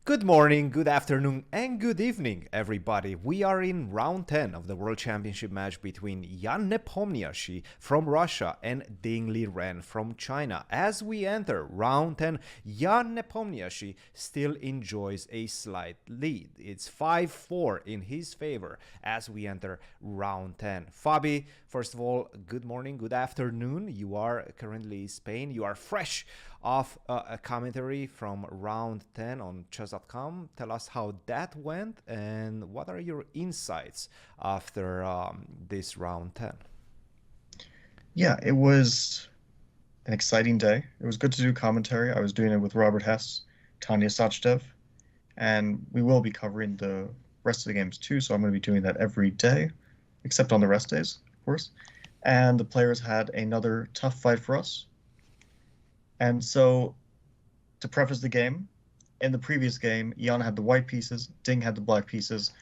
Good morning, good afternoon, and good evening, everybody. We are in round 10 of the World Championship match between Jan Nepomniachtchi from Russia and Ding Liren from China. As we enter round 10, Jan Nepomniachtchi still enjoys a slight lead. It's 5-4 in his favor as we enter round 10. Fabi, first of all, good morning, good afternoon. You are currently in Spain. You are fresh off a commentary from round 10 on chess.com. Tell us how that went and what are your insights after this round 10. Yeah, it was an exciting day. It was good to do commentary. I was doing it with Robert Hess, Tanya Sachdev, and we will be covering the rest of the games too, so I'm going to be doing that every day, except on the rest days, of course. And the players had another tough fight for us. And so, to preface the game, in the previous game, Jan had the white pieces, Ding had the black pieces.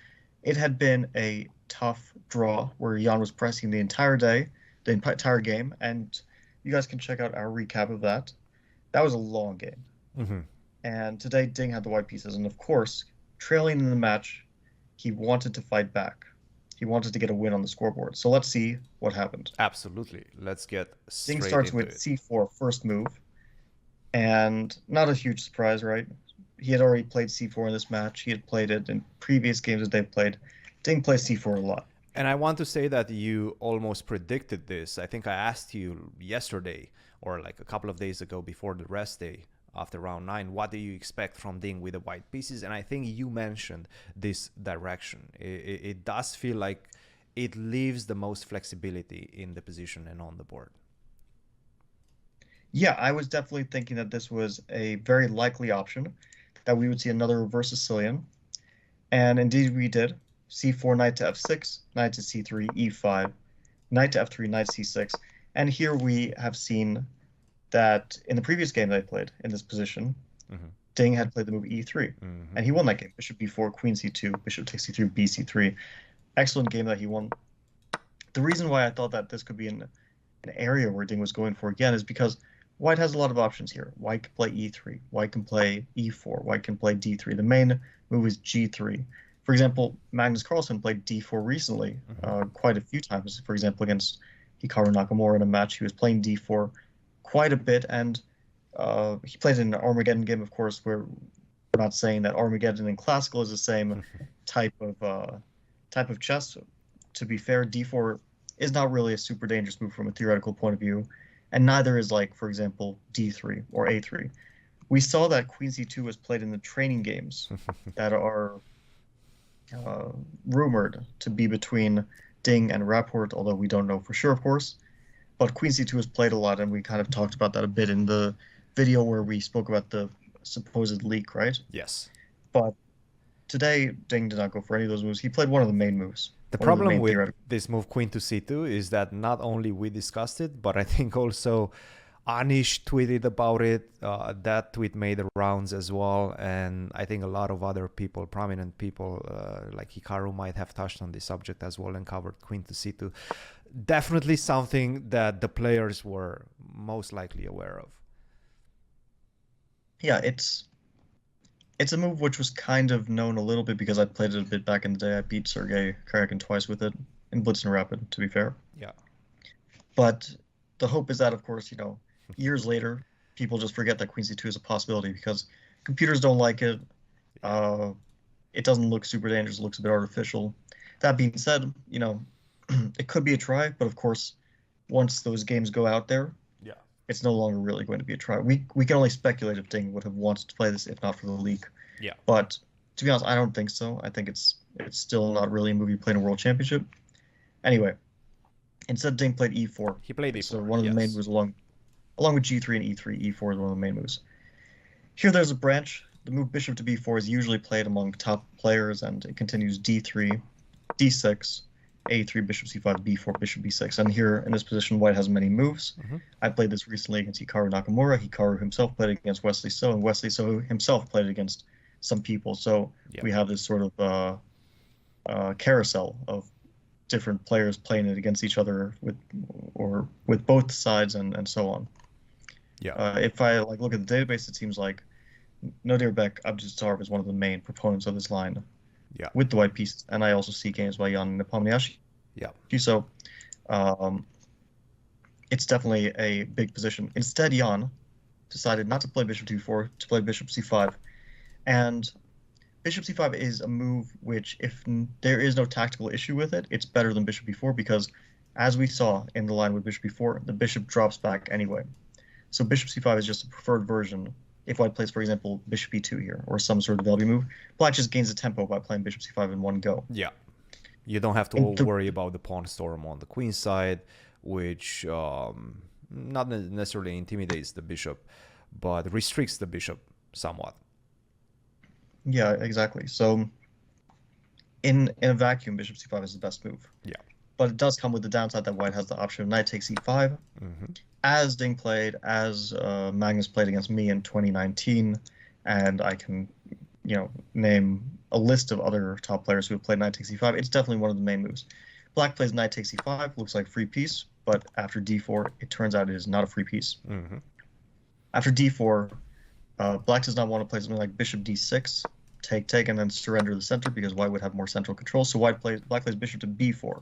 It had been a tough draw where Jan was pressing the entire day, the entire game, and you guys can check out our recap of that. That was a long game. Mm-hmm. And today, Ding had the white pieces, and of course, trailing in the match, he wanted to fight back. He wanted to get a win on the scoreboard. So let's see what happened. Absolutely. Let's get Ding straight starts into with it. c4, first move. And not a huge surprise, right? He had already played c4 in this match. He had played it in previous games that they've played. Ding plays c4 a lot. And I want to say that you almost predicted this. I think I asked you yesterday or like a couple of days ago before the rest day after round 9, what do you expect from Ding with the white pieces? And I think you mentioned this direction. It does feel like it leaves the most flexibility in the position and on the board. Yeah, I was definitely thinking that this was a very likely option, that we would see another reverse Sicilian. And indeed we did. c4, knight to f6, knight to c3, e5, knight to f3, knight c6. And here we have seen that in the previous game that I played in this position, Ding had played the move e3, and he won that game. Bishop b4, queen c2, bishop takes c3, bc3. Excellent game that he won. The reason why I thought that this could be an area where Ding was going for again is because White has a lot of options here. White can play e3, White can play e4, White can play d3. The main move is g3. For example, Magnus Carlsen played d4 recently, quite a few times. For example, against Hikaru Nakamura in a match, he was playing d4 quite a bit, and he played in an Armageddon game, of course, where we're not saying that Armageddon and Classical is the same type of chess. To be fair, d4 is not really a super dangerous move from a theoretical point of view, and neither is, like, for example, d3 or a3. We saw that queen c2 was played in the training games that are rumored to be between Ding and Rapport, although we don't know for sure, of course. But queen c2 was played a lot, and we kind of talked about that a bit in the video where we spoke about the supposed leak, right? Yes. But today, Ding did not go for any of those moves. He played one of the main moves. The problem with this move queen to c2 is that not only we discussed it, but I think also Anish tweeted about it. That tweet made the rounds as well. And I think a lot of other people, prominent people like Hikaru might have touched on this subject as well and covered queen to c2. Definitely something that the players were most likely aware of. Yeah, it's a move which was kind of known a little bit because I played it a bit back in the day. I beat Sergei Karyakin twice with it in Blitz and Rapid, to be fair. Yeah. But the hope is that, of course, years later, people just forget that queen c2 is a possibility because computers don't like it. It doesn't look super dangerous. It looks a bit artificial. That being said, it could be a try, but of course, once those games go out there, it's no longer really going to be a try. We can only speculate if Ding would have wanted to play this if not for the leak. Yeah. But to be honest, I don't think so. I think it's still not really a move you play in a world championship. Anyway, instead Ding played e4. He played e4. So one of the main moves along with g3 and e3, e4 is one of the main moves. Here there's a branch. The move bishop to b4 is usually played among top players, and it continues d3, d6, a3, bishop c5, b4, bishop b6. And here in this position, White has many moves. I played this recently against Hikaru Nakamura. Hikaru himself played against Wesley So, and Wesley So himself played against some people. So we have this sort of carousel of different players playing it against each other with both sides and so on. Yeah. If I look at the database, it seems like Nodirbek Abdusarov is one of the main proponents of this line Yeah. with the white pieces, and I also see games by Jan Nepomniachtchi. Yeah. So it's definitely a big position. Instead, Jan decided not to play bishop d4, to play bishop c5. And bishop c5 is a move which, if there is no tactical issue with it, it's better than bishop b4 because, as we saw in the line with bishop b4, the bishop drops back anyway. So bishop c5 is just a preferred version. If white plays, for example, bishop e2 here, or some sort of LB move, black just gains the tempo by playing bishop c5 in one go. Yeah. You don't have to worry about the pawn storm on the queen side, which not necessarily intimidates the bishop, but restricts the bishop somewhat. Yeah, exactly. So in a vacuum, bishop c5 is the best move. Yeah. But it does come with the downside that white has the option of knight takes e5. As Ding played, as Magnus played against me in 2019, and I can, name a list of other top players who have played knight takes e5. It's definitely one of the main moves. Black plays knight takes e5, looks like a free piece, but after d4, it turns out it is not a free piece. After d4, black does not want to play something like bishop d6, take, and then surrender the center because white would have more central control. So black plays bishop to b4.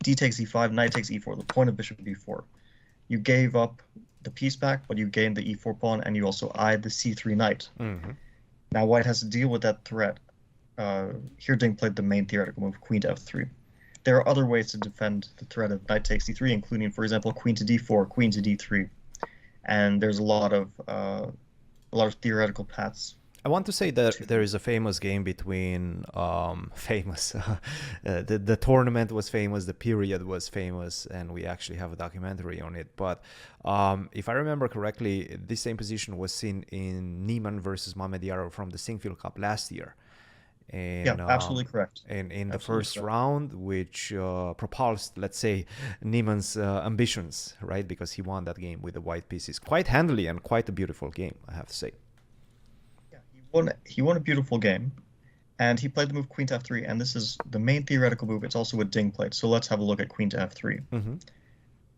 D takes e5, knight takes e4, the point of bishop b4. You gave up the piece back, but you gained the e4 pawn, and you also eyed the c3 knight. Now white has to deal with that threat. Here Ding played the main theoretical move, queen to f3. There are other ways to defend the threat of knight takes e3, including, for example, queen to d4, queen to d3, and there's a lot of theoretical paths. I want to say that there is a famous game between the tournament was famous, the period was famous, and we actually have a documentary on it. But if I remember correctly, this same position was seen in Niemann versus Mamedyarov from the Sinquefield Cup last year. And, yeah, absolutely correct. And in the first round, which propulsed, let's say, Niemann's ambitions, right? Because he won that game with the white pieces quite handily and quite a beautiful game, I have to say. He won a beautiful game, and he played the move queen to f3, and this is the main theoretical move. It's also what Ding played. So let's have a look at queen to f3.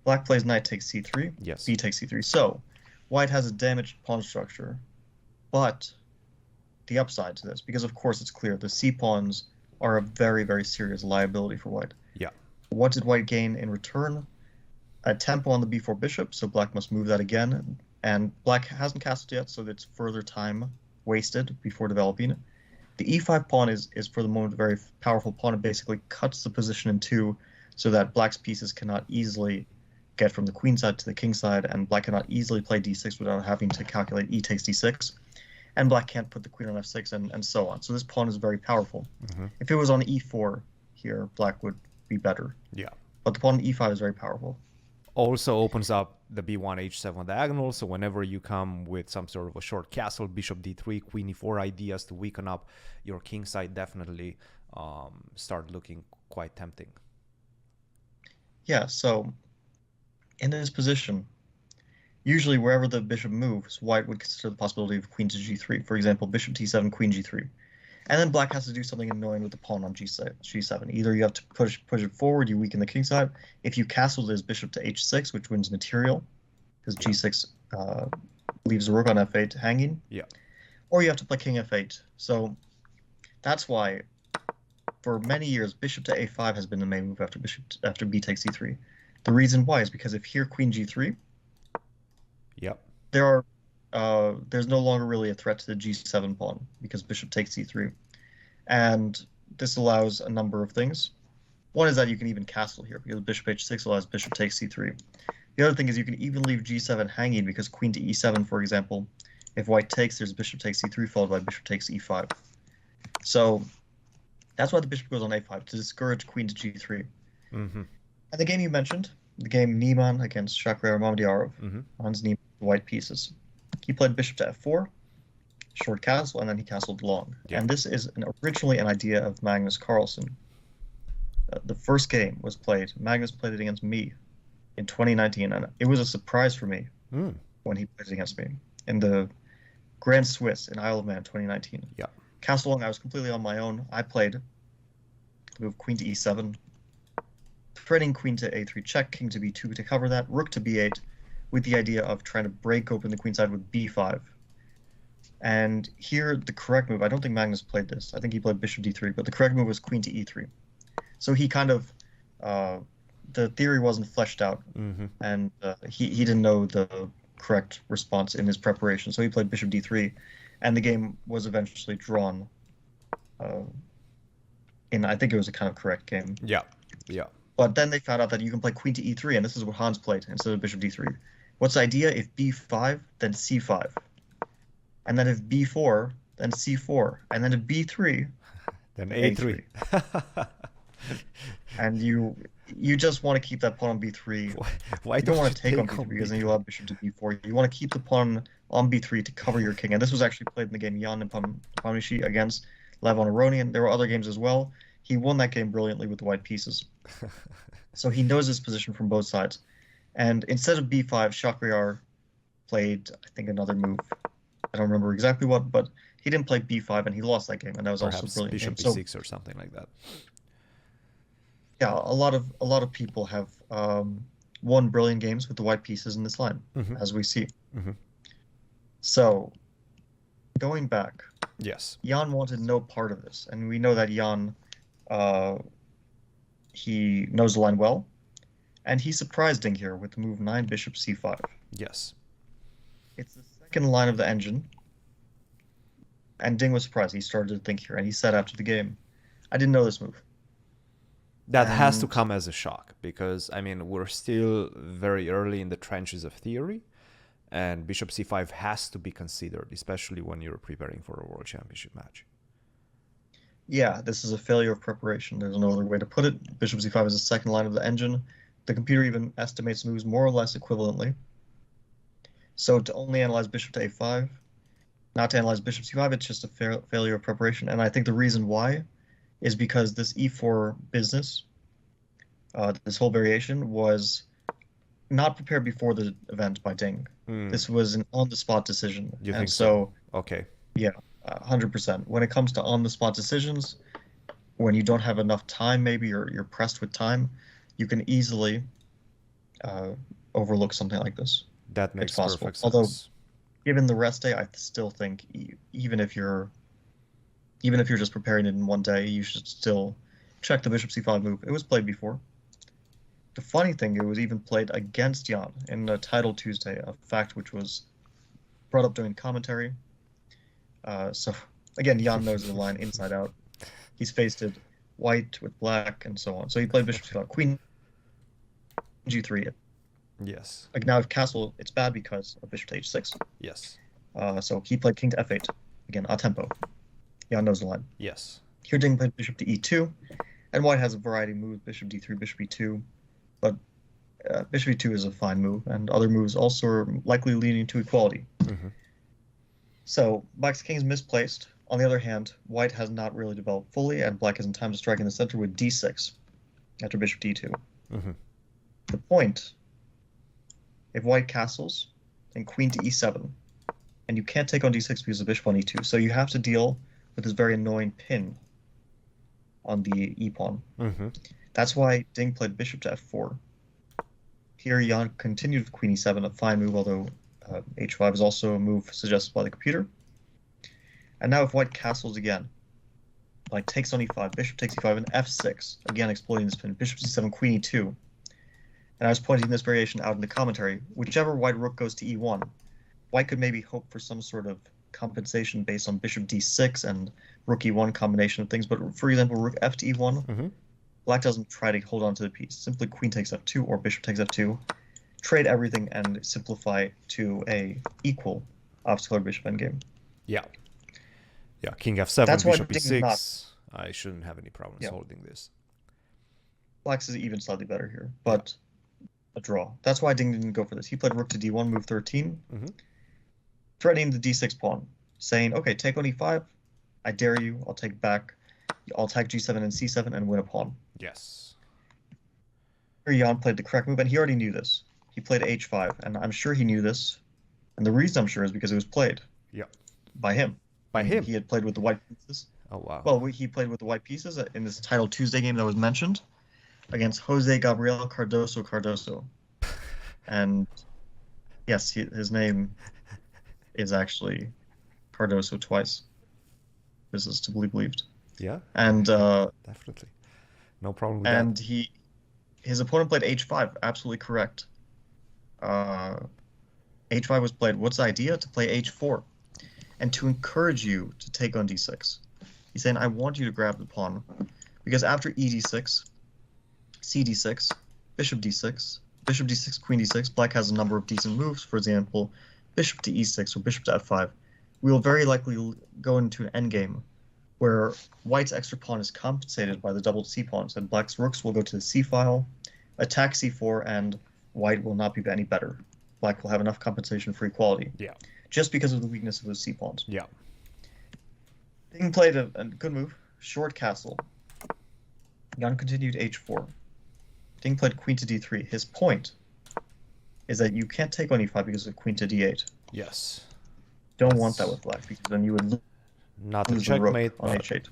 Black plays knight takes c3, yes. b takes c3. So white has a damaged pawn structure, but the upside to this, because of course it's clear, the c pawns are a very, very serious liability for white. Yeah. What did white gain in return? A tempo on the b4 bishop, so black must move that again, and black hasn't castled yet, so it's further time wasted before developing. The e5 pawn is for the moment a very powerful pawn. It basically cuts the position in two so that black's pieces cannot easily get from the queen side to the king side, and black cannot easily play d6 without having to calculate e takes d6, and black can't put the queen on f6 and so on. So this pawn is very powerful. If it was on e4 here, black would be better. Yeah. But the pawn on e5 is very powerful. Also opens up the b1 h7 diagonal, so whenever you come with some sort of a short castle, bishop d3, queen e4 ideas to weaken up your king side definitely start looking quite tempting. Yeah, so in this position, usually wherever the bishop moves, white would consider the possibility of queen to g3. For example, bishop t7, queen g3. And then black has to do something annoying with the pawn on g7. Either you have to push it forward, you weaken the king side. If you castle, there's bishop to h6, which wins material, because g6 leaves the rook on f8 hanging. Yeah. Or you have to play king f8. So that's why, for many years, bishop to a5 has been the main move after b takes e3. The reason why is because if here queen g3, yep, there's no longer really a threat to the g7 pawn because bishop takes c3, and this allows a number of things. One is that you can even castle here because bishop h6 allows bishop takes c3. The other thing is you can even leave g7 hanging because queen to e7, for example, if white takes, there's bishop takes c3 followed by bishop takes e5. So that's why the bishop goes on a5, to discourage queen to g3. And the game you mentioned, the game Niemann against Shakhriyar Mamedyarov, Hans Niemann, white pieces. He played bishop to f4, short castle, and then he castled long. Yeah. And this is originally an idea of Magnus Carlsen. The first game was played, Magnus played it against me in 2019, and it was a surprise for me when he played it against me in the Grand Swiss in Isle of Man 2019. Yeah. Castle long, I was completely on my own. I played the move queen to e7, threatening queen to a3 check, king to b2 to cover that, rook to b8, with the idea of trying to break open the queen side with b5. And here, the correct move, I don't think Magnus played this. I think he played bishop d3, but the correct move was queen to e3. So he kind of, uh, the theory wasn't fleshed out, and he didn't know the correct response in his preparation. So he played bishop d3, and the game was eventually drawn. I think it was a kind of correct game. Yeah, yeah. But then they found out that you can play queen to e3, and this is what Hans played instead of bishop d3. What's the idea? If b5, then c5. And then if b4, then c4. And then if b3, then a3. And you just want to keep that pawn on b3. Why you don't want to you take on b3 because then you'll have bishop to b4. You want to keep the pawn on b3 to cover your king. And this was actually played in the game Jan Nepomniachtchi against Levon Aronian. There were other games as well. He won that game brilliantly with the white pieces. So he knows his position from both sides. And instead of b5, Shahryar played, I think, another move. I don't remember exactly what, but he didn't play b5 and he lost that game. And that was Perhaps also brilliant. bishop b6 or something like that. Yeah, a lot of people have won brilliant games with the white pieces in this line, as we see. So, going back, yes, Jan wanted no part of this, and we know that Jan, he knows the line well, and he surprised Ding here with the move 9 bishop c5. Yes, it's the second line of the engine, and Ding was surprised. He started to think here, and he said after the game, "I didn't know this move." That has to come as a shock because, I mean, we're still very early in the trenches of theory, and bishop c5 has to be considered, especially when you're preparing for a world championship match. Yeah, this is a failure of preparation. There's no other way to put it. Bishop c5 is the second line of the engine. The computer even estimates moves more or less equivalently. So to only analyze bishop to a5, not to analyze bishop c5, it's just a failure of preparation. And I think the reason why is because this e4 business, this whole variation, was not prepared before the event by Ding. This was an on-the-spot decision. You think so? Okay. Yeah, 100%. When it comes to on-the-spot decisions, when you don't have enough time, maybe you're pressed with time, you can easily overlook something like this. That makes perfect sense. Although, given the rest day, I still think even if you're just preparing it in one day, you should still check the bishop c5 move. It was played before. The funny thing, it was even played against Jan in a Title Tuesday, a fact which was brought up during commentary. So, again, Jan knows the line inside out. He's faced it white with black and so on. So he played bishop c5, queen g3. Yes. Like now, if castle, it's bad because of bishop to h6. Yes. So he played king to f8. Again, a tempo. Jan knows the line. Yes. Here Ding played bishop to e2, and white has a variety of moves, bishop d3, bishop e2, but bishop e2 is a fine move, and other moves also are likely leading to equality. So black's king is misplaced. On the other hand, white has not really developed fully, and black is in time to strike in the center with d6 after bishop d2. The point, if white castles, and queen to e7, and you can't take on d6 because of bishop on e2, so you have to deal with this very annoying pin on the e-pawn. That's why Ding played bishop to f4. Here Jan continued with queen e7, a fine move, although h5 is also a move suggested by the computer. And now if white castles again, like takes on e5, bishop takes e5, and f6, again exploiting this pin, bishop c7, queen e2. And I was pointing this variation out in the commentary. Whichever white rook goes to e1, white could maybe hope for some sort of compensation based on bishop d6 and rook e1 combination of things. But for example, rook f to e1, black doesn't try to hold on to the piece. Simply queen takes f2 or bishop takes f2, trade everything and simplify to a equal obstacle bishop endgame. Yeah. Yeah, king f7, That's bishop why Ding e6. I shouldn't have any problems holding this. Black's is even slightly better here, but a draw. That's why Ding didn't go for this. He played rook to d1, move 13, threatening the d6 pawn, saying, okay, take on e5, I dare you, I'll take back, I'll attack g7 and c7 and win a pawn. Yes. Here Jan played the correct move, and he already knew this. He played h5, and I'm sure he knew this, and the reason I'm sure is because it was played by him. By him? He had played with the white pieces. Oh, wow. Well, he played with the white pieces in this Title Tuesday game that was mentioned against Jose Gabriel Cardoso. And yes, his name is actually Cardoso twice. This is to be believed. Yeah, And definitely. No problem with that. his opponent played h5, absolutely correct. H5 was played. What's the idea? To play h4 and to encourage you to take on d6. He's saying, I want you to grab the pawn because after ed6, cd6, bishop d6, queen d6, black has a number of decent moves. For example, bishop to e6 or bishop to f5. We will very likely go into an endgame where white's extra pawn is compensated by the doubled c pawns, and black's rooks will go to the c file, attack c4, and white will not be any better. Black will have enough compensation for equality. Yeah. Just because of the weakness of those c pawns. Yeah. Ding played a good move, short castle. Jan continued h4. Ding played queen to d3. His point is that you can't take on e5 because of queen to d8. Yes. Don't want that with black because then you would Not a lose the rook checkmate, on but h8.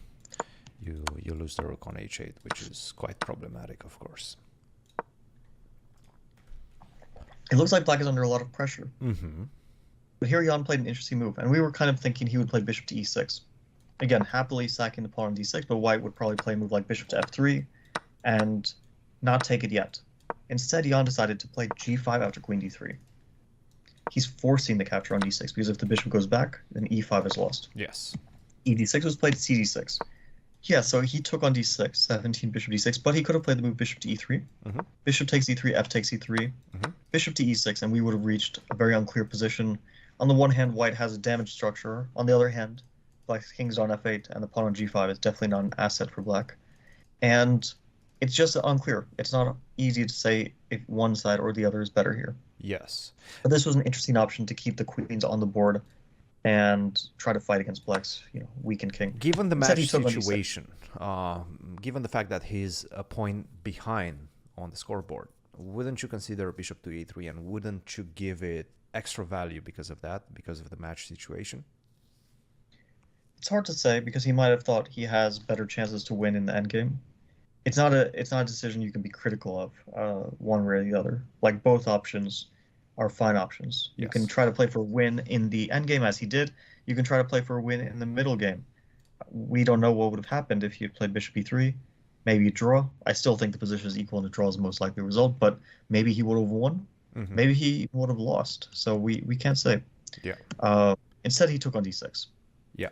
you lose the rook on h8, which is quite problematic, of course. It looks like black is under a lot of pressure. Mm-hmm. But here Jan played an interesting move, and we were kind of thinking he would play bishop to e6. Again, happily sacking the pawn on d6, but white would probably play a move like bishop to f3 and not take it yet. Instead, Jan decided to play g5 after queen d3. He's forcing the capture on d6, because if the bishop goes back, then e5 is lost. Yes. ed6 was played cd6. Yeah, so he took on d6, 17 bishop d6, but he could have played the move bishop to e3. Mm-hmm. Bishop takes e3, f takes e3, bishop to e6, and we would have reached a very unclear position. On the one hand, white has a damaged structure. On the other hand, black's king's on f8, and the pawn on g5 is definitely not an asset for black. And it's just unclear. It's not easy to say if one side or the other is better here. Yes. But this was an interesting option to keep the queens on the board and try to fight against black's weakened king. Given the Instead, match he took on d6. situation, given the fact that he's a point behind on the scoreboard, wouldn't you consider bishop to e3, and wouldn't you give it extra value because of that, because of the match situation? It's hard to say because he might have thought he has better chances to win in the endgame. It's not a decision you can be critical of one way or the other. Like, both options are fine options. You can try to play for a win in the endgame as he did. You can try to play for a win in the middle game. We don't know what would have happened if he had played bishop e3. Maybe a draw. I still think the position is equal and a draw is the most likely result, but maybe he would have won. Mm-hmm. Maybe he would have lost. So we can't say. Yeah. Instead, he took on d6. Yeah.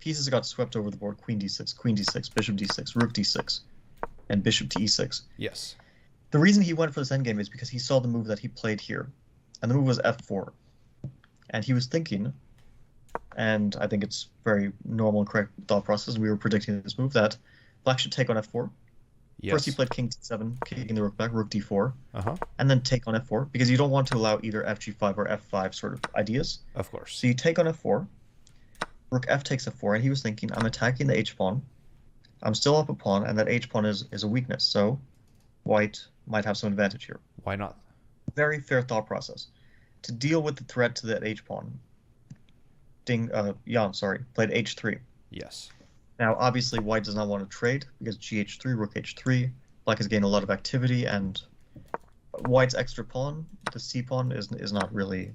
Pieces got swept over the board. Queen d6, bishop d6, rook d6, and bishop to e6. Yes. The reason he went for this endgame is because he saw the move that he played here, and the move was f4. And he was thinking, and I think it's very normal and correct thought process, and we were predicting this move, that black should take on f4. Yes. First he played king d7, kicking the rook back, rook d4, Uh-huh. and then take on f4, because you don't want to allow either fg5 or f5 sort of ideas. Of course. So you take on f4, rook f takes f4, and he was thinking, I'm attacking the h-pawn, I'm still up a pawn, and that h-pawn is a weakness, so white might have some advantage here. Why not? Very fair thought process. To deal with the threat to that h-pawn, Jan played h3. Yes. Now, obviously, white does not want to trade, because gh3, rook h3, black has gained a lot of activity, and white's extra pawn, the c-pawn, is not really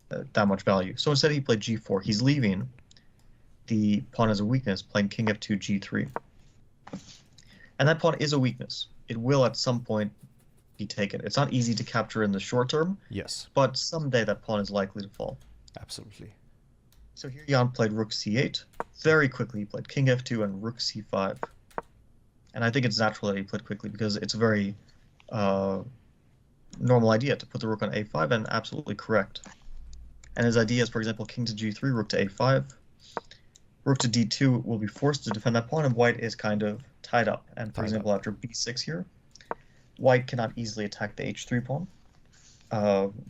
that much value. So instead he played g4. He's leaving the pawn as a weakness, playing king f2, g3. And that pawn is a weakness. It will at some point be taken. It's not easy to capture in the short term, Yes. but someday that pawn is likely to fall. Absolutely. So here Jan played rook c8. Very quickly he played king f2 and rook c5. And I think it's natural that he played quickly because it's a very normal idea to put the rook on a5, and absolutely correct. And his idea is, for example, king to g3, rook to a5. Rook to d2 will be forced to defend that pawn, and white is kind of tied up. And for example, after b6 here, white cannot easily attack the h3 pawn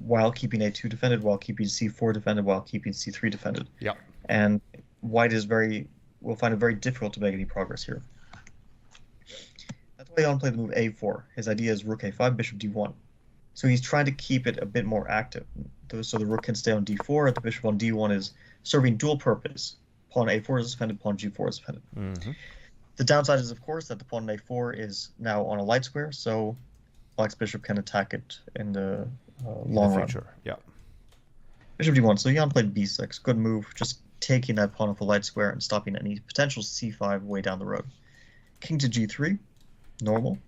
while keeping a2 defended, while keeping c4 defended, while keeping c3 defended. Yeah. And white will find it very difficult to make any progress here. That's why Jan played the move a4. His idea is rook a5, bishop d1. So he's trying to keep it a bit more active. So the rook can stay on d4, the bishop on d1 is serving dual purpose. Pawn a4 is defended, pawn g4 is defended. Mm-hmm. The downside is, of course, that the pawn on a4 is now on a light square, so black's bishop can attack it in the long run. Yeah. Bishop d1, so Jan played b6. Good move, just taking that pawn off a light square and stopping any potential c5 way down the road. King to g3, normal.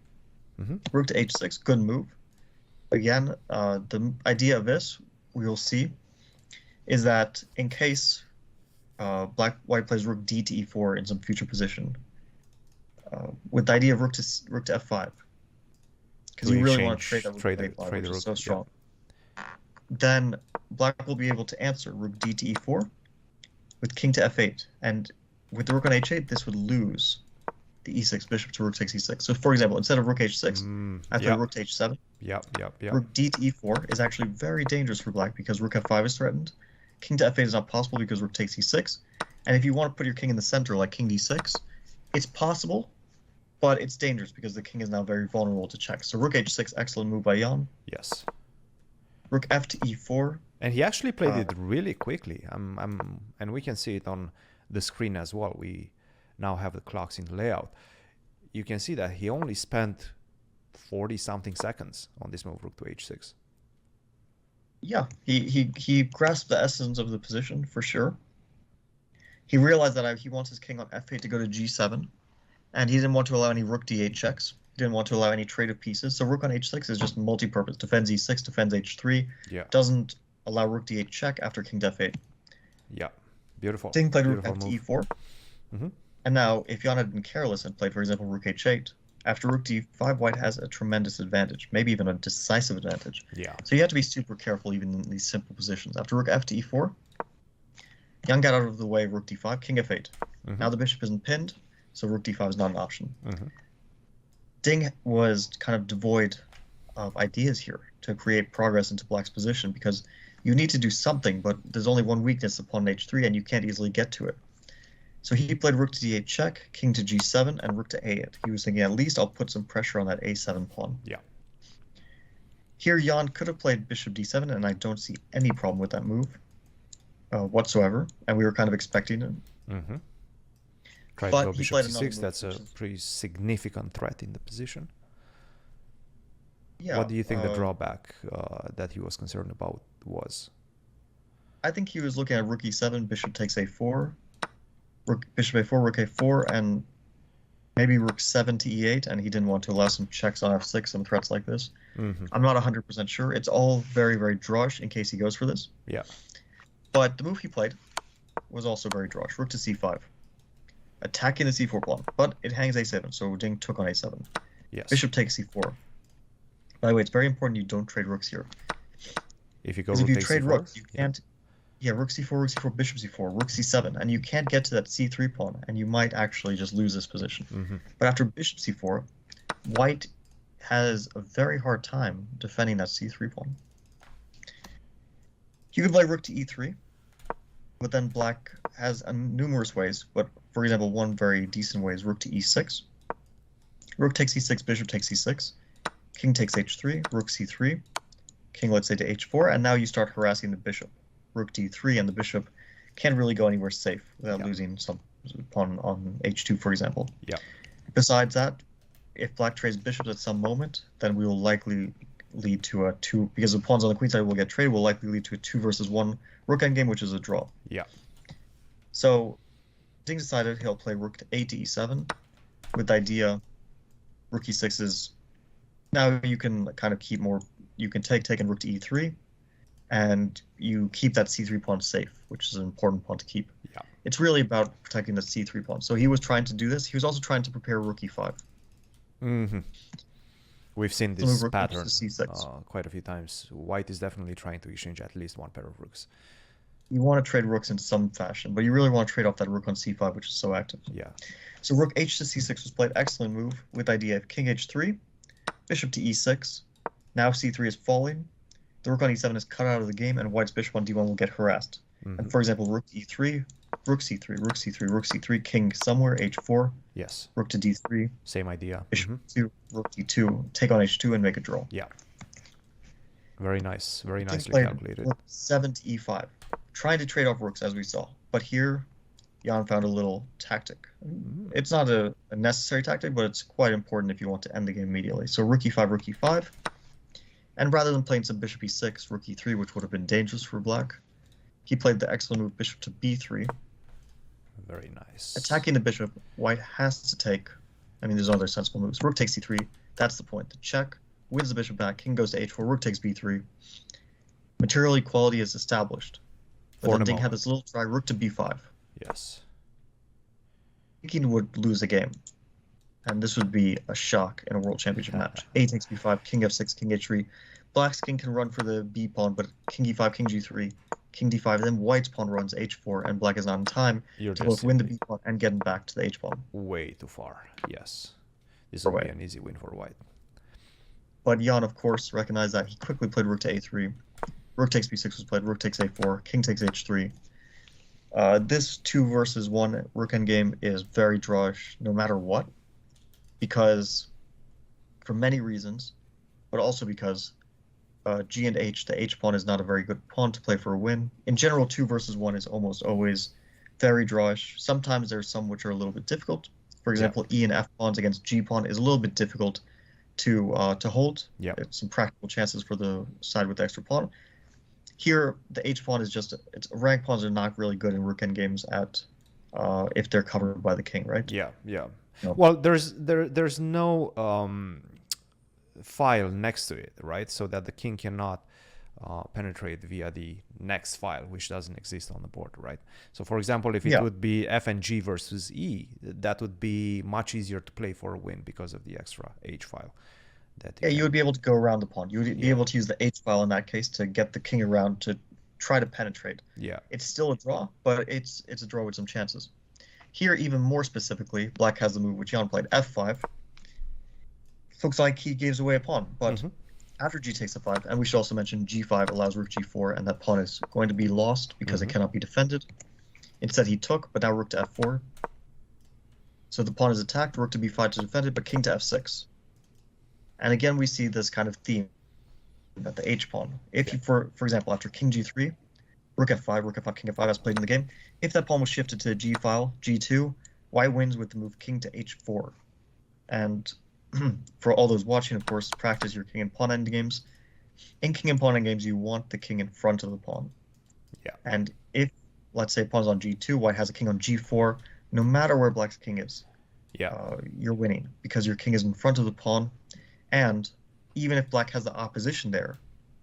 Rook to h6, good move. Again, the idea of this, we will see, is that in case white plays rook d to e4 in some future position, with the idea of rook to f5, because you really want to trade that rook to a5, which is so strong. Yeah. Then black will be able to answer rook d to e4 with king to f8, and with the rook on h8, this would lose the e6 bishop to rook takes e6. So, for example, instead of rook h6, I play rook to h7. Rook d to e4 is actually very dangerous for black because rook f5 is threatened. King to f8 is not possible because rook takes e6. And if you want to put your king in the center like king d6, it's possible, but it's dangerous because the king is now very vulnerable to checks. So rook h6, excellent move by Jan. Yes. Rook f to e4. And he actually played it really quickly. And we can see it on the screen as well. We now have the clocks in the layout. You can see that he only spent 40-something seconds on this move, rook to h6. Yeah, he grasped the essence of the position for sure. He realized that he wants his king on f8 to go to g7, and he didn't want to allow any rook d8 checks. He didn't want to allow any trade of pieces. So rook on h6 is just multi-purpose. Defends e6, defends h3. Yeah. Doesn't allow rook d8 check after king to f8. Yeah, beautiful. Ding played rook beautiful f to e4. And now, if Jan had been careless and played, for example, rook h8, after rook d5, white has a tremendous advantage, maybe even a decisive advantage. Yeah. So you have to be super careful even in these simple positions. After rook f to e4, Jan got out of the way, rook d5, king f8. Now the bishop isn't pinned, so rook d5 is not an option. Ding was kind of devoid of ideas here to create progress into black's position because you need to do something, but there's only one weakness upon h3 and you can't easily get to it. So he played rook to d8 check, king to g7, and rook to a8. He was thinking, at least I'll put some pressure on that a7 pawn. Yeah. Here, Jan could have played bishop d7, and I don't see any problem with that move whatsoever. And we were kind of expecting it. Tried to go bishop c6. That's a pretty significant threat in the position. Yeah. What do you think the drawback that he was concerned about was? I think he was looking at rook e7, bishop takes a4. Bishop a4, rook a4, and maybe rook 7 to e8, and he didn't want to allow some checks on f6 and threats like this. I'm not 100% sure. It's all very, very drawish in case he goes for this. Yeah. But the move he played was also very drawish. Rook to c5. Attacking the c4 pawn, but it hangs a7, so Ding took on a7. Yes. Bishop takes c4. By the way, it's very important you don't trade rooks here. If you go rook, if you trade c4, rooks, you can't... Yeah, rook c4, bishop c4, rook c7, and you can't get to that c3 pawn, and you might actually just lose this position. But after bishop c4, white has a very hard time defending that c3 pawn. You could play rook to e3, but then black has numerous ways, but for example, one very decent way is rook to e6. Rook takes e6, bishop takes e6, king takes h3, rook c3, king let's say to h4, and now you start harassing the bishop. Rook d3, and the bishop can't really go anywhere safe without losing some pawn on h2, for example. Yeah. Besides that, if black trades bishops at some moment, then we will likely lead to a 2, because the pawns on the queen side will get traded, will likely lead to a 2 versus 1 rook endgame, which is a draw. Yeah. So Ding decided he'll play rook to a to e7 with the idea rook e6 is, now you can kind of keep more, you can take and rook to e3, and you keep that c3 pawn safe, which is an important pawn to keep. Yeah. It's really about protecting the c3 pawn. So he was trying to do this. He was also trying to prepare rook e5. We've seen this pattern c6. Quite a few times. White is definitely trying to exchange at least one pair of rooks. You want to trade rooks in some fashion, but you really want to trade off that rook on c5, which is so active. Yeah. So rook h to c6 was played. Excellent move with the idea of king h3, bishop to e6. Now c3 is falling. The rook on e7 is cut out of the game, and white's bishop on d1 will get harassed. And for example, rook e3, rook c3, rook c3, rook c3, king somewhere, h4. Yes. Rook to d3. Same idea. Bishop 2, rook d2, take on h2 and make a draw. Yeah. Very nice. Very nicely calculated. Rook 7 to e5. Trying to trade off rooks, as we saw. But here, Jan found a little tactic. It's not a necessary tactic, but it's quite important if you want to end the game immediately. So rook e5, rook e5. And rather than playing some bishop e6, rook e3, which would have been dangerous for black, He played the excellent move bishop to b3. Very nice. Attacking the bishop, white has to take. I mean, there's other sensible moves. Rook takes c3. That's the point. The check wins the bishop back. King goes to h4. Rook takes b3. Material equality is established. But For then the Ding had moment. this little try. Rook to b5. Yes. Thinking would lose the game. And this would be a shock in a world championship match. A takes b5, king f6, king h3. Black's king can run for the b pawn, but king e5, king g3, king d5. Then white's pawn runs h4, and black is not in time You're to just both win the simply b pawn and get him back to the h pawn. way too far. Yes. This For will be white. an easy win for white. But Jan, of course, recognized that. He quickly played rook to a3. Rook takes b6 was played. Rook takes a4. King takes h3. This 2 versus 1 rook endgame is very drawish no matter what, because for many reasons, but also because g and h, the h pawn is not a very good pawn to play for a win. In general, 2 versus 1 is almost always very drawish. Sometimes there's some which are a little bit difficult. For example, e and f pawns against g pawn is a little bit difficult to hold. Yeah. It's some practical chances for the side with the extra pawn. Here, the h pawn is just rank pawns are not really good in rook endgames at if they're covered by the king, right? Yeah, yeah. No. Well, there's no file next to it, right? So that the king cannot penetrate via the next file, which doesn't exist on the board, right? So, for example, if it Yeah. would be f and g versus e, that would be much easier to play for a win because of the extra h file. That Yeah, you would be able to go around the pawn. You would be Yeah. able to use the h file in that case to get the king around to try to penetrate. Yeah. It's still a draw, but it's a draw with some chances. Here, even more specifically, black has the move which Jan played, f5. Looks like he gives away a pawn, but Mhm. after g takes f5, and we should also mention g5 allows rook g4, and that pawn is going to be lost because it cannot be defended. Instead, he took, but now rook to f4. So the pawn is attacked, rook to b5 to defend it, but king to f6. And again, we see this kind of theme at the h pawn. If you, for example, after king g3, rook f5, king f5 as played in the game, if that pawn was shifted to g file, g2, white wins with the move king to h4. And for all those watching, of course, practice your king and pawn endgames. In king and pawn endgames, you want the king in front of the pawn. Yeah. And if, let's say, pawn's on g2, white has a king on g4, no matter where black's king is, Yeah. you're winning because your king is in front of the pawn. And even if black has the opposition there,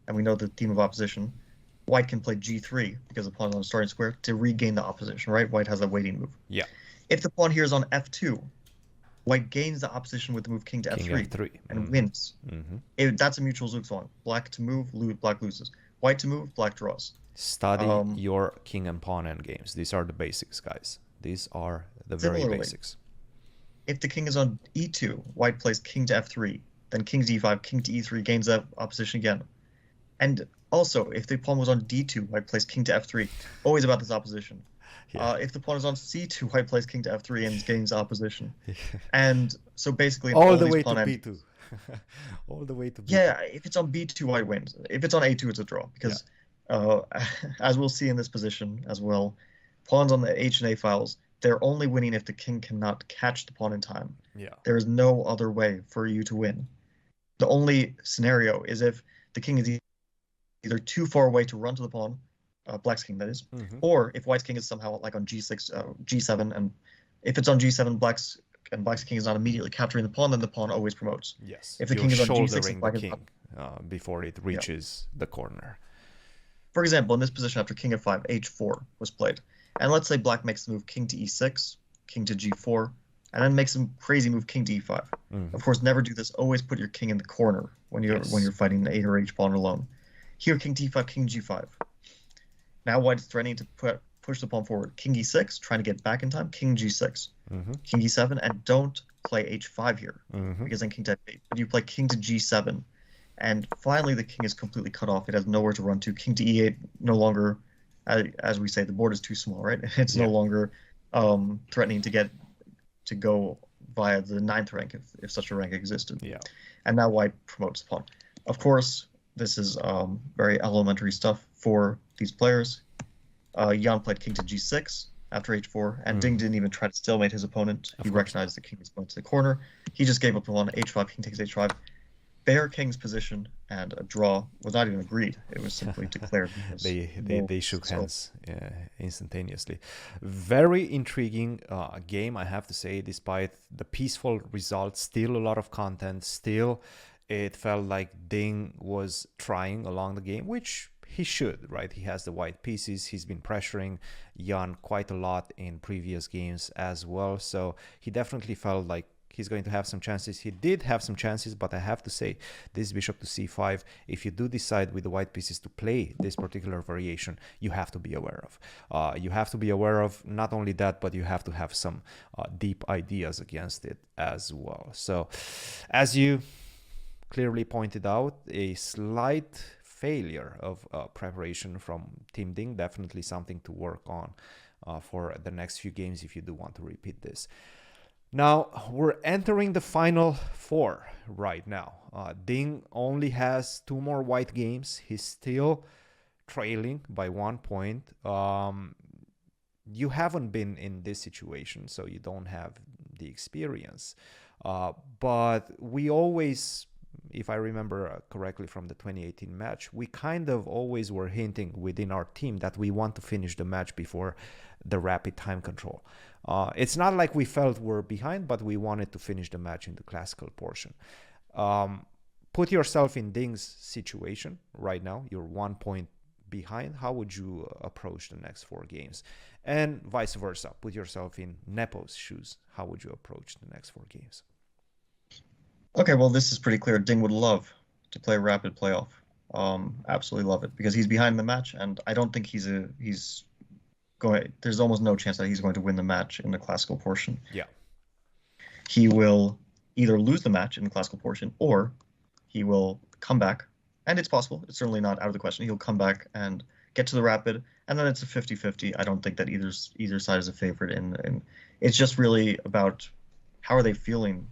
and we know the theme of opposition, white can play g3 because the pawn is on the starting square to regain the opposition, right? White has a waiting move. Yeah. If the pawn here is on f2, white gains the opposition with the move king to King f3 f3. and wins. That's a mutual zugzwang. Black to move, black loses. White to move, black draws. Study your king and pawn endgames. These are the basics, guys. These are the very Similarly, basics. If the king is on e2, white plays king to f3, then king to e5, king to e3, gains that opposition again. And also, if the pawn was on d2, white plays king to f3. Always about this opposition. Yeah. If the pawn is on c2, white plays king to f3 and gains opposition. And so basically, in all the these way to pawn b2. All the way to b2. yeah, if it's on b2, white wins. If it's on a2, it's a draw because, as we'll see in this position as well, pawns on the h and a files, they're only winning if the king cannot catch the pawn in time. Yeah. There is no other way for you to win. The only scenario is if the king is either too far away to run to the pawn, black's king that is, or if white's king is somehow like on g6, g7, and if it's on g7, black's king is not immediately capturing the pawn, then the pawn always promotes. Yes. If the You're king is on g6, shouldering black the is not. king before it reaches the corner. For example, in this position after king f5, h4 was played. And let's say black makes the move king to e6, king to g4, and then makes some crazy move king to e5. Of course, never do this. Always put your king in the corner when you're fighting the a or h pawn alone. Here, king to e5, king g5. Now white is threatening to push the pawn forward. King e6, trying to get back in time. King g6, king e7, and don't play h5 here because then king to f8. But you play king to g7, and finally the king is completely cut off. It has nowhere to run to. King to e8, no longer, as we say, the board is too small, right? It's no longer threatening to go via the 9th rank if such a rank existed. Yeah. And now white promotes the pawn. Of course, this is very elementary stuff for these players. Jan played king to g6 after h4, and Ding didn't even try to stalemate his opponent. He recognized the king was going to the corner. He just gave up the pawn, h5, king takes h5. bare king's position, and a draw was not even agreed. It was simply declared. They shook hands instantaneously. Very intriguing game, I have to say. Despite the peaceful result, still a lot of content. Still, it felt like Ding was trying along the game, which he should, right? He has the white pieces. He's been pressuring Jan quite a lot in previous games as well. So he definitely felt like he's going to have some chances. He did have some chances, but I have to say, this bishop to c5, if you do decide with the white pieces to play this particular variation, you have to be aware of. You have to be aware of not only that, but you have to have some deep ideas against it as well. So as you clearly pointed out, a slight failure of preparation from Team Ding, definitely something to work on for the next few games if you do want to repeat this. Now, we're entering the final four right now. Ding only has 2 more white games. He's still trailing by 1 point. You haven't been in this situation, so you don't have the experience. But we always, if I remember correctly from the 2018 match, we kind of always were hinting within our team that we want to finish the match before the rapid time control. It's not like we felt we're behind, but we wanted to finish the match in the classical portion. Put yourself in Ding's situation right now. You're 1 point behind. How would you approach the next 4 games? And vice versa. Put yourself in Nepo's shoes. How would you approach the next 4 games? Okay, well, this is pretty clear. Ding would love to play rapid playoff. Absolutely love it, because he's behind the match, and I don't think there's almost no chance that he's going to win the match in the classical portion. Yeah. He will either lose the match in the classical portion, or he will come back, and it's possible. It's certainly not out of the question. He'll come back and get to the rapid, and then it's a 50-50. I don't think that either side is a favorite, and it's just really about how are they feeling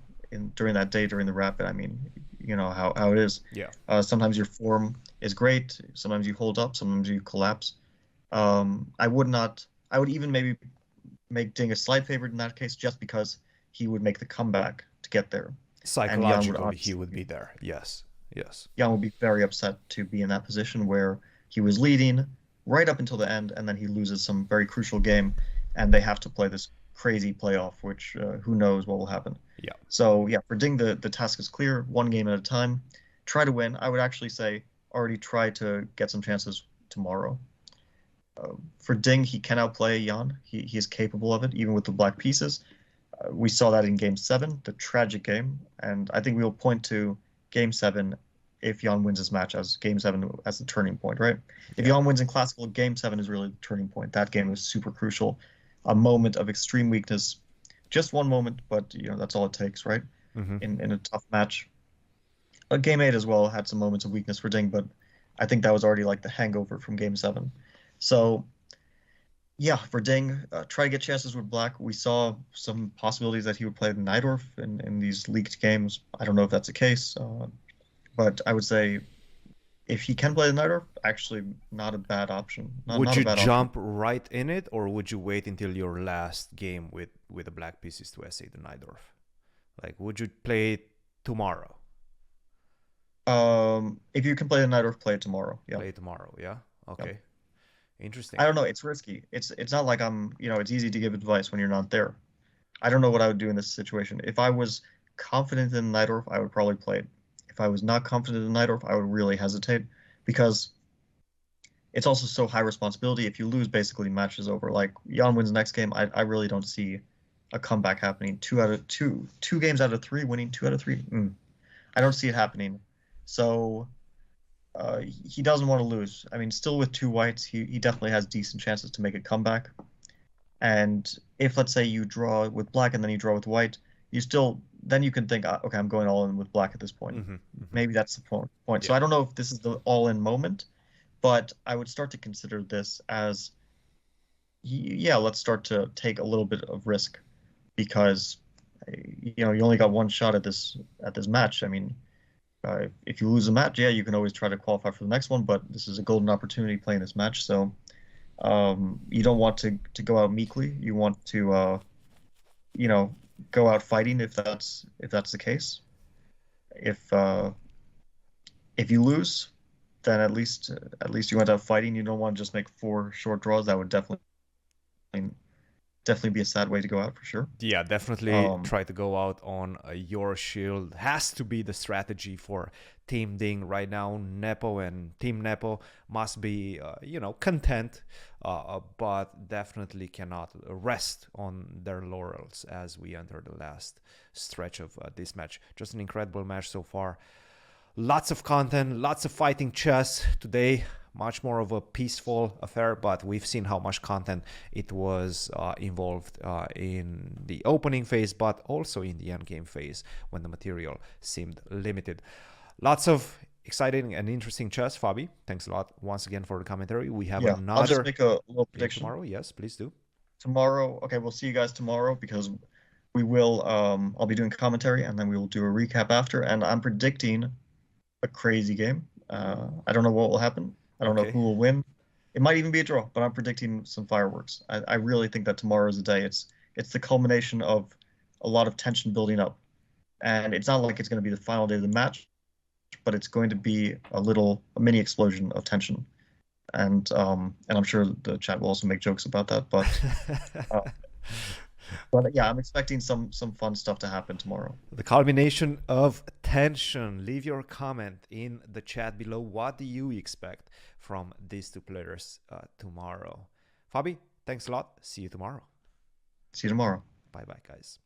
during that day, during the rapid. I mean, you know how it is. Yeah. Sometimes your form is great. Sometimes you hold up. Sometimes you collapse. I would even maybe make Ding a slight favorite in that case, just because he would make the comeback to get there. Psychologically, he would be there. Yes. Jan would be very upset to be in that position where he was leading right up until the end, and then he loses some very crucial game, and they have to play this crazy playoff, which who knows what will happen. Yeah. So yeah, for Ding, the task is clear. 1 game at a time. Try to win. I would actually say already try to get some chances tomorrow. For Ding, he can outplay Jan. He is capable of it, even with the black pieces. We saw that in Game 7, the tragic game, and I think we'll point to Game 7 if Jan wins his match as Game 7 as the turning point, right? If Jan wins in classical, Game 7 is really the turning point. That game was super crucial. A moment of extreme weakness. Just 1 moment, but that's all it takes, right? Mm-hmm. In a tough match. Game 8 as well had some moments of weakness for Ding, but I think that was already like the hangover from Game 7. So, yeah, for Ding, try to get chances with black. We saw some possibilities that he would play the Najdorf in these leaked games. I don't know if that's the case, but I would say if he can play the Najdorf, actually not a bad option. Would you jump right in it, or would you wait until your last game with the black pieces to essay the Najdorf? Like, would you play it tomorrow? If you can play the Najdorf, play it tomorrow. Yeah. Play it tomorrow, yeah? Okay. Yep. Interesting. I don't know. It's risky. It's not like it's easy to give advice when you're not there. I don't know what I would do in this situation. If I was confident in Najdorf, I would probably play it. If I was not confident in Najdorf, I would really hesitate, because it's also so high responsibility. If you lose, basically match is over. Like Jan wins next game, I really don't see a comeback happening. 2 games out of 3 winning, 2 out of 3. I don't see it happening. So he doesn't want to lose. I mean, still with 2 whites, he definitely has decent chances to make a comeback. And if, let's say, you draw with black and then you draw with white, then you can think, okay, I'm going all in with black at this point. Mm-hmm, mm-hmm. Maybe that's the point. Yeah. So I don't know if this is the all-in moment, but I would start to consider this as, let's start to take a little bit of risk, because you only got 1 shot at this match. I mean, if you lose a match, you can always try to qualify for the next one, but this is a golden opportunity playing this match. So you don't want to go out meekly. You want to go out fighting if that's the case. If If you lose, then at least you went out fighting. You don't want to just make 4 short draws. That would definitely be a sad way to go out for sure. Yeah, definitely Um, try to go out on your shield. Has to be the strategy for Team Ding right now. Nepo and Team Nepo must be, content, but definitely cannot rest on their laurels as we enter the last stretch of this match. Just an incredible match so far. Lots of content, lots of fighting chess today. Much more of a peaceful affair, but we've seen how much content it was involved in the opening phase, but also in the endgame phase when the material seemed limited. Lots of exciting and interesting chess, Fabi. Thanks a lot once again for the commentary. We have yeah, I'll just another make a little game prediction. tomorrow. Yes, please do. Tomorrow, okay, we'll see you guys tomorrow because I'll be doing commentary and then we will do a recap after. And I'm predicting a crazy game. I don't know what will happen. I don't know Okay. who will win. It might even be a draw, but I'm predicting some fireworks. I really think that tomorrow is the day. It's the culmination of a lot of tension building up. And it's not like it's going to be the final day of the match, but it's going to be a mini explosion of tension. And I'm sure the chat will also make jokes about that. Uh, but yeah, I'm expecting some fun stuff to happen tomorrow. The culmination of tension. Leave your comment in the chat below. What do you expect from these two players tomorrow? Fabi, thanks a lot. See you tomorrow. See you tomorrow. Bye bye, guys.